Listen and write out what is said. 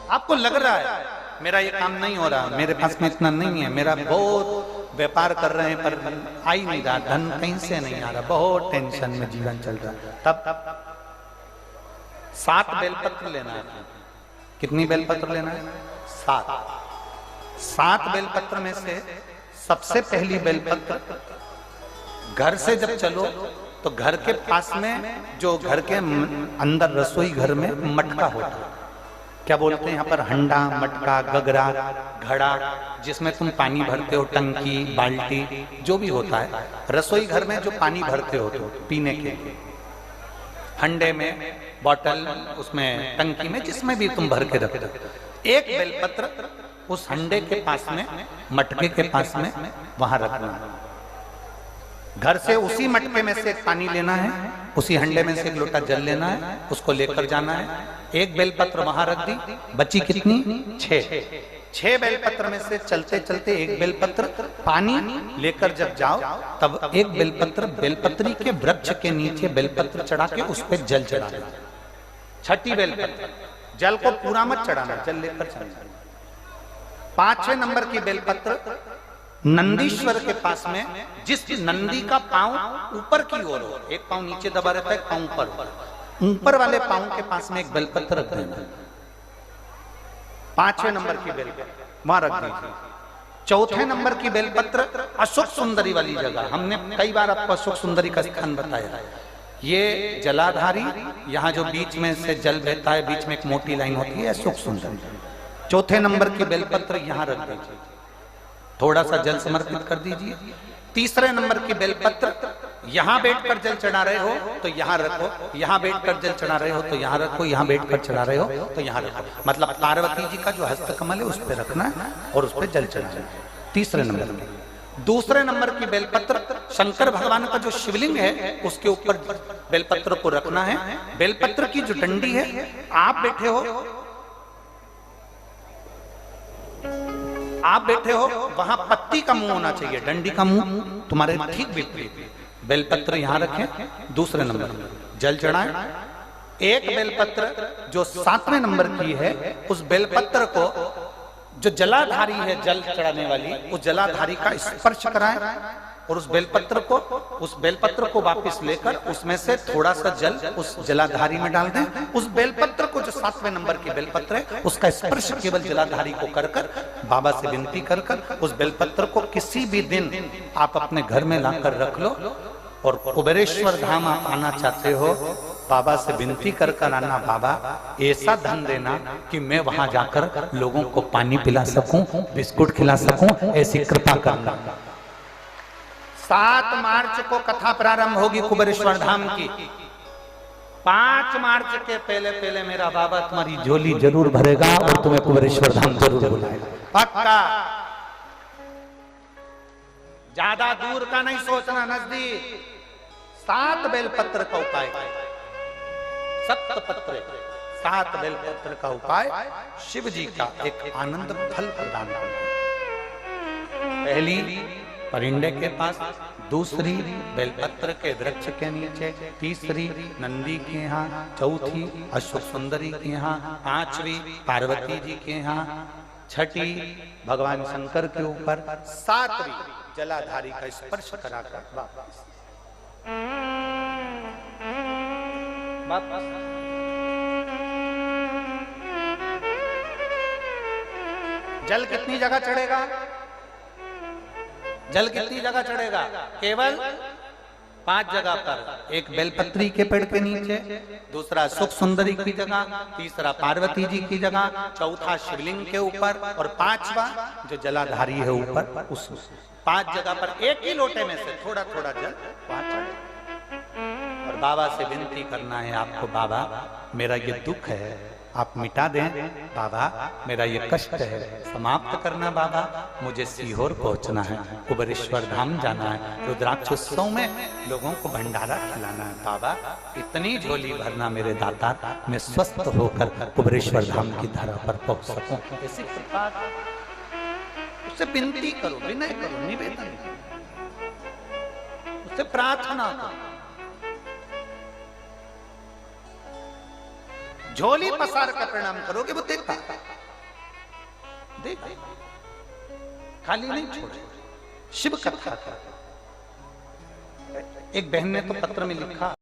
आपको लग रहा है मेरा ये काम नहीं हो रहा, मेरे पास में इतना नहीं है, मेरा बहुत व्यापार कर रहे हैं पर आ ही नहीं रहा, धन कहीं से नहीं आ रहा, बहुत टेंशन में जीवन चल रहा है। तब 7 बेलपत्र लेना है। कितनी बेलपत्र लेना है? 7 बेलपत्र में से सबसे पहली बेलपत्र, घर से जब चलो तो घर के पास में जो घर के अंदर रसोई घर में मटका होता है, क्या बोलते हैं यहाँ पर, हंडा, मटका, गगरा, घड़ा, जिसमें तुम पानी भरते हो, टंकी, बाल्टी, जो भी होता है रसोई घर में जो पानी भरते हो तो पीने के, हंडे में, बॉटल, उसमें टंकी में, जिसमें भी तुम भर के रखते हो, एक बेलपत्र उस हंडे के पास में, मटके के पास में वहां रखना है। घर से उसी मटके में से पानी लेना है, उसी हंडे में से एक लोटा जल लेना है, उसको लेकर जाना है। एक बेलपत्र वहां रख दी, बची कितनी? 6 बेलपत्र में से चलते चलते एक बेलपत्र पानी लेकर जब जाओ तब एक बेलपत्र बेलपत्री के वृक्ष के नीचे बेलपत्र चढ़ा के उस पर जल चढ़ा देना। 6ठी बेलपत्र, जल को पूरा मत चढ़ाना, जल लेकर चढ़ाना। 5वें नंबर की बेलपत्र नंदीश्वर के पास में, जिस नंदी का पांव ऊपर की ओर हो, एक पांव नीचे दबा रहता है, एक पांव ऊपर वाले पांव के पास में एक बेलपत्र रख देना। 5वें नंबर की बेलपत्र वहां रख दीजिए। 4थे नंबर की बेलपत्र अशोक सुंदरी वाली जगह, हमने कई बार आपको अशोक सुंदरी का स्थान बताया। ये जलाधारी, यहाँ जो बीच में से जल बहता है, बीच में एक मोटी लाइन होती है, अशोक सुंदरी। 4थे नंबर की बेलपत्र यहाँ रख दीजिए, थोड़ा सा जल समर्पित कर दीजिए। 3रे नंबर की बेलपत्र, यहां बैठकर जल चढ़ा रहे हो तो यहां रखो, यहां बैठकर जल चढ़ा रहे हो तो यहां रखो, यहां बैठकर चढ़ा रहे हो तो यहां रखो, मतलब पार्वती जी का जो हस्त कमल है उस पर रखना है और उस पर जल चढ़ाना है। 3रे नंबर में। 2रे नंबर की बेलपत्र शंकर भगवान का जो शिवलिंग है उसके ऊपर बेलपत्र को रखना है। बेलपत्र की जो डंडी है, आप बैठे हो वहां पत्ती का मुंह होना चाहिए, डंडी का मुंह तुम्हारे ठीक विपरीत। बेलपत्र यहां रखें। 2रे नंबर जल चढ़ाएं। एक बेलपत्र जो 7वें नंबर की है, उस बेलपत्र को जो जलाधारी है, जल चढ़ाने वाली, उस जलाधारी का स्पर्श कराएं और उस बेलपत्र को वापस लेकर उसमें से थोड़ा सा जल उस जलाधारी में डाल दें। उस बेलपत्र को जो 7वें नंबर की बेलपत्र है उसका स्पर्श केवल जलाधारी को कर बाबा से विनती कर उस बेलपत्र को किसी भी दिन आप अपने घर में लाकर रख लो और कुबेरेश्वर धाम आप आना चाहते हो, बाबा से विनती कर आना, बाबा ऐसा धन देना कि मैं वहां जाकर लोगों को पानी पिला सकूं, बिस्कुट खिला सकूं, ऐसी कृपा करना। 7 मार्च को कथा प्रारंभ होगी कुबेरेश्वर धाम की। 5 मार्च के पहले मेरा बाबा तुम्हारी झोली जरूर भरेगा और तुम्हें कुबेरेश्वर धाम जरूर बुलाएगा, पक्का। ज्यादा दूर का नहीं सोचना, नजदीक। 7 बेलपत्र का उपाय, 7 बेलपत्र का उपाय शिव जी का एक आनंद फल प्रदान करना। पहली परिंडे के पास, 2री बेलपत्र के वृक्ष के नीचे, 3री नंदी के यहाँ, 4थी अशोक सुंदरी के यहाँ, 5वीं पार्वती जी के यहाँ, 6ठी भगवान शंकर के ऊपर, 7वीं जलाधारी का स्पर्श कराकर वापस। जल कितनी जगह चढ़ेगा? जल कितनी जगह चढ़ेगा? केवल 5 जगह पर। एक बेलपत्री के पेड़ के नीचे, 2रा सुख सुंदरी की जगह, 3रा पार्वती जी की जगह, 4था शिवलिंग के ऊपर और 5वां जो जलाधारी है ऊपर, उस 5 जगह पर एक ही लोटे में से थोड़ा थोड़ा जल वहां चढ़े और बाबा से विनती करना है आपको, बाबा मेरा ये दुख है आप मिटा दें, बाबा मेरा ये कष्ट है समाप्त करना, बाबा मुझे सीहोर पहुंचना है, कुबेरेश्वर धाम जाना है, रुद्राक्षोत्सव में लोगों को भंडारा खिलाना है, बाबा इतनी झोली भरना मेरे दाता, मैं स्वस्थ होकर कुबेरेश्वर धाम की धरा पर पहुंच सकूं। ऐसी कृपा उससे विनती करो, विनय करो, निवेदन, उससे प्रार्थना करो। झोली पसार कर प्रणाम करोगे वो देखा देख, खाली नहीं छोड़े। शिव कथा का एक बहन ने तो पत्र में लिखा,